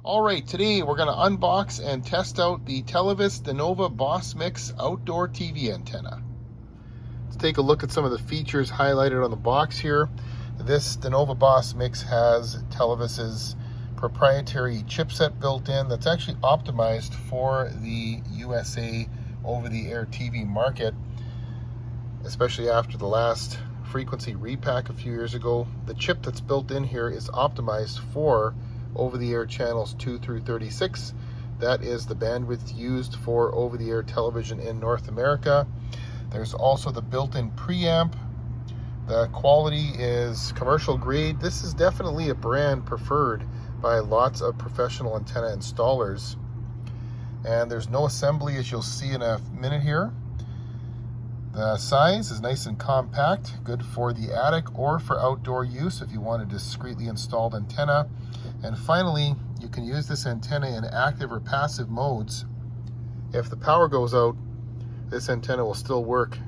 All right, today we're going to unbox and test out the Televes Dinova Boss Mix outdoor TV antenna. Let's take a look at some of the features highlighted on the box here. This Dinova Boss Mix has Televes's proprietary chipset built in that's actually optimized for the USA over-the-air TV market, especially after the last frequency repack a few years ago. The chip that's built in here is optimized for over-the-air channels 2 through 36. That is the bandwidth used for over-the-air television in North America. There's also the built-in preamp. The quality is commercial grade. This is definitely a brand preferred by lots of professional antenna installers. And there's no assembly, as you'll see in a minute here. The size is nice and compact, good for the attic or for outdoor use if you want a discreetly installed antenna. And finally, you can use this antenna in active or passive modes. If the power goes out, this antenna will still work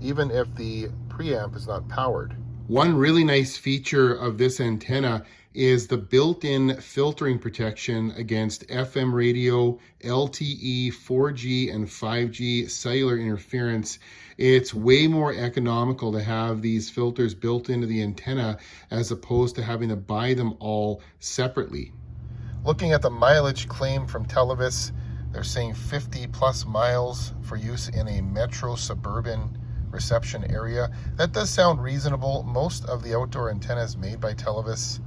even if the preamp is not powered. One really nice feature of this antenna is the built-in filtering protection against FM radio, LTE, 4G, and 5G cellular interference. It's way more economical to have these filters built into the antenna as opposed to having to buy them all separately. Looking at the mileage claim from Televes, they're saying 50 plus miles for use in a metro suburban reception area. That does sound reasonable. Most of the outdoor antennas made by Televes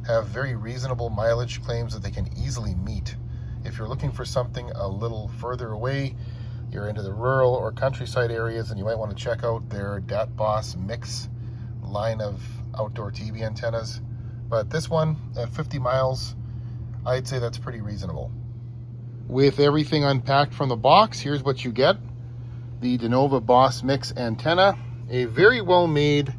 have very reasonable mileage claims that they can easily meet. If you're looking for something a little further away, you're into the rural or countryside areas, and you might want to check out their DatBoss Mix line of outdoor TV antennas. But this one at 50 miles, I'd say that's pretty reasonable. With everything unpacked from the box, here's what you get. The Dinova Boss Mix antenna, a very well made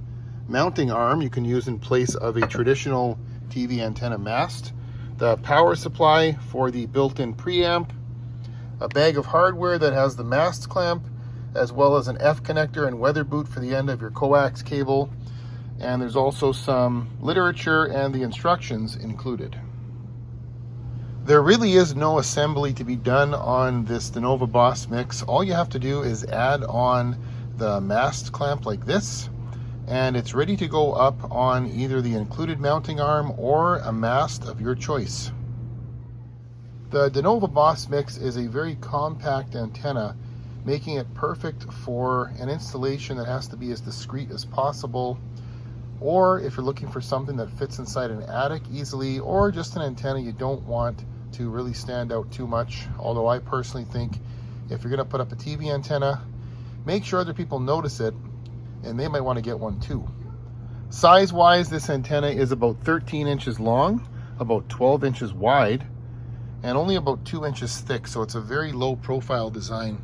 mounting arm you can use in place of a traditional TV antenna mast, the power supply for the built-in preamp, a bag of hardware that has the mast clamp, as well as an F connector and weather boot for the end of your coax cable, and there's also some literature and the instructions included. There really is no assembly to be done on this Dinova Boss Mix. All you have to do is add on the mast clamp like this, and it's ready to go up on either the included mounting arm or a mast of your choice. The Dinova Boss Mix is a very compact antenna, making it perfect for an installation that has to be as discreet as possible, or if you're looking for something that fits inside an attic easily, or just an antenna you don't want to really stand out too much. Although I personally think if you're going to put up a TV antenna, make sure other people notice it, and they might want to get one too. Size-wise, this antenna is about 13 inches long, about 12 inches wide, and only about 2 inches thick, so it's a very low profile design.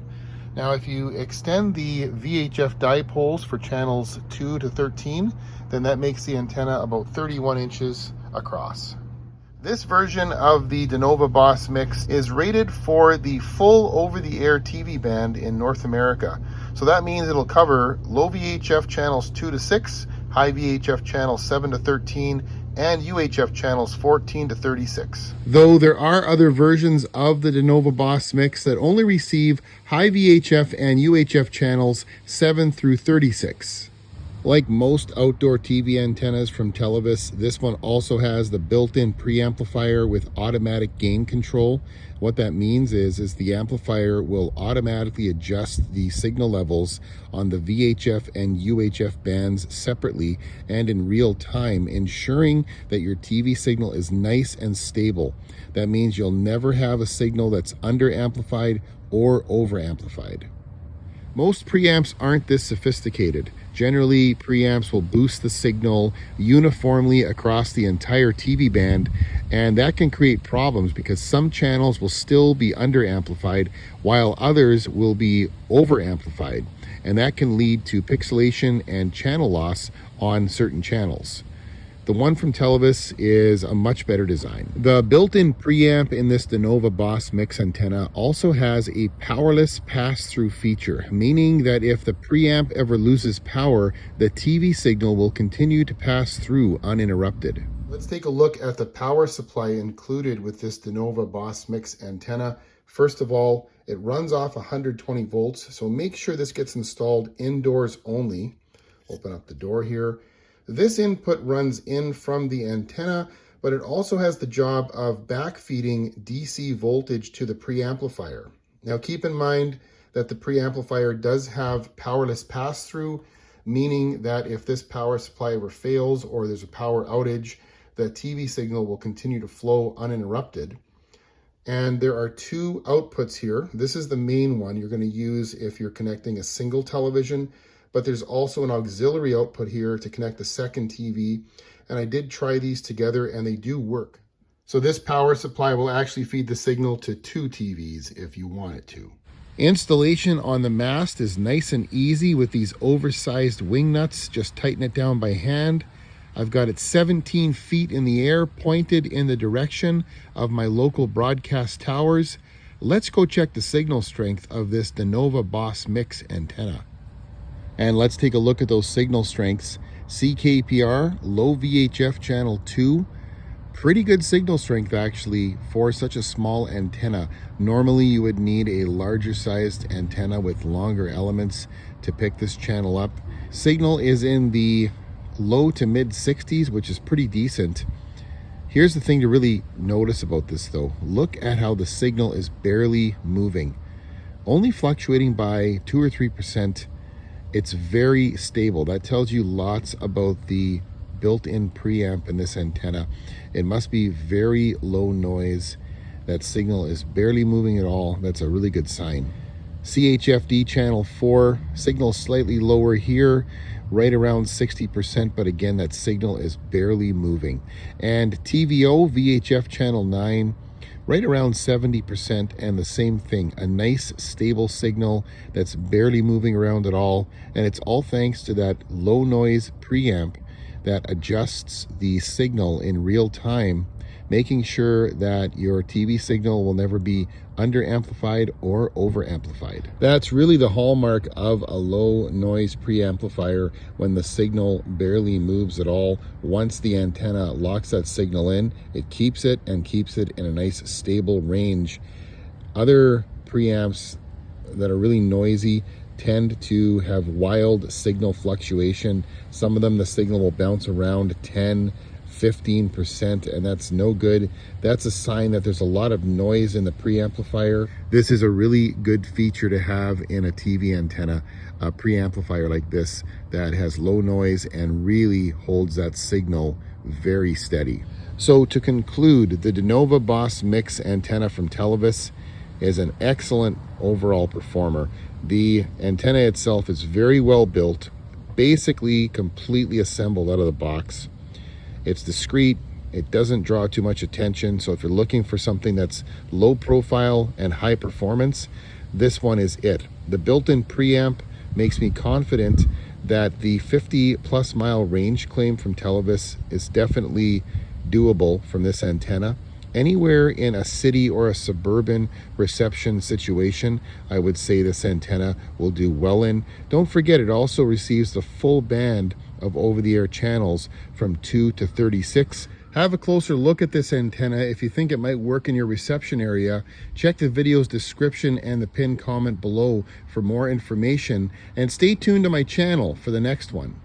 Now, if you extend the VHF dipoles for channels 2 to 13, then that makes the antenna about 31 inches across. This version of the Dinova Boss Mix is rated for the full over-the-air TV band in North America. So that means it'll cover low VHF channels 2 to 6, high VHF channels 7 to 13, and UHF channels 14 to 36. Though there are other versions of the Dinova Boss Mix that only receive high VHF and UHF channels 7 through 36. Like most outdoor TV antennas from Televes, this one also has the built-in preamplifier with automatic gain control. What that means is the amplifier will automatically adjust the signal levels on the VHF and UHF bands separately and in real time, ensuring that your TV signal is nice and stable. That means you'll never have a signal that's under-amplified or over-amplified. Most preamps aren't this sophisticated. Generally, preamps will boost the signal uniformly across the entire TV band, and that can create problems because some channels will still be under-amplified while others will be over-amplified, and that can lead to pixelation and channel loss on certain channels. The one from Televes is a much better design. The built-in preamp in this Dinova Boss Mix antenna also has a powerless pass-through feature, meaning that if the preamp ever loses power, the TV signal will continue to pass through uninterrupted. Let's take a look at the power supply included with this Dinova Boss Mix antenna. First of all, it runs off 120 volts, so make sure this gets installed indoors only. Open up the door here. This input runs in from the antenna, but it also has the job of backfeeding DC voltage to the preamplifier. Now keep in mind that the preamplifier does have powerless pass-through, meaning that if this power supply ever fails or there's a power outage, the TV signal will continue to flow uninterrupted. And there are two outputs here. This is the main one you're going to use if you're connecting a single television, but there's also an auxiliary output here to connect the second TV. And I did try these together and they do work. So this power supply will actually feed the signal to two TVs if you want it to. Installation on the mast is nice and easy with these oversized wing nuts. Just tighten it down by hand. I've got it 17 feet in the air, pointed in the direction of my local broadcast towers. Let's go check the signal strength of this Dinova Boss Mix antenna. And let's take a look at those signal strengths. CKPR, low VHF channel 2. Pretty good signal strength actually for such a small antenna. Normally you would need a larger sized antenna with longer elements to pick this channel up. Signal is in the low to mid 60s, which is pretty decent. Here's the thing to really notice about this though. Look at how the signal is barely moving, only fluctuating by 2 or 3%. It's very stable. That tells you lots about the built-in preamp in this antenna. It must be very low noise. That signal is barely moving at all. That's a really good sign. CHFD channel 4, signal slightly lower here, right around 60%, but again, that signal is barely moving. And TVO VHF channel 9, right around 70%, and the same thing, a nice stable signal that's barely moving around at all. And it's all thanks to that low noise preamp that adjusts the signal in real time, making sure that your TV signal will never be under amplified or over amplified. That's really the hallmark of a low noise preamplifier, when the signal barely moves at all. Once the antenna locks that signal in, it keeps it and keeps it in a nice stable range. Other preamps that are really noisy tend to have wild signal fluctuation. Some of them, the signal will bounce around 10-15%, and that's no good. That's a sign that there's a lot of noise in the preamplifier. This is a really good feature to have in a TV antenna, a preamplifier like this that has low noise and really holds that signal very steady. So to conclude, the Dinova Boss Mix antenna from Televes is an excellent overall performer. The antenna itself is very well built, basically completely assembled out of the box. It's discreet, it doesn't draw too much attention, so if you're looking for something that's low profile and high performance, this one is it. The built-in preamp makes me confident that the 50+ mile range claim from Televes is definitely doable from this antenna. Anywhere in a city or a suburban reception situation, I would say this antenna will do well in. Don't forget, it also receives the full band of over-the-air channels from 2 to 36. Have a closer look at this antenna. If you think it might work in your reception area, check the video's description and the pinned comment below for more information, and stay tuned to my channel for the next one.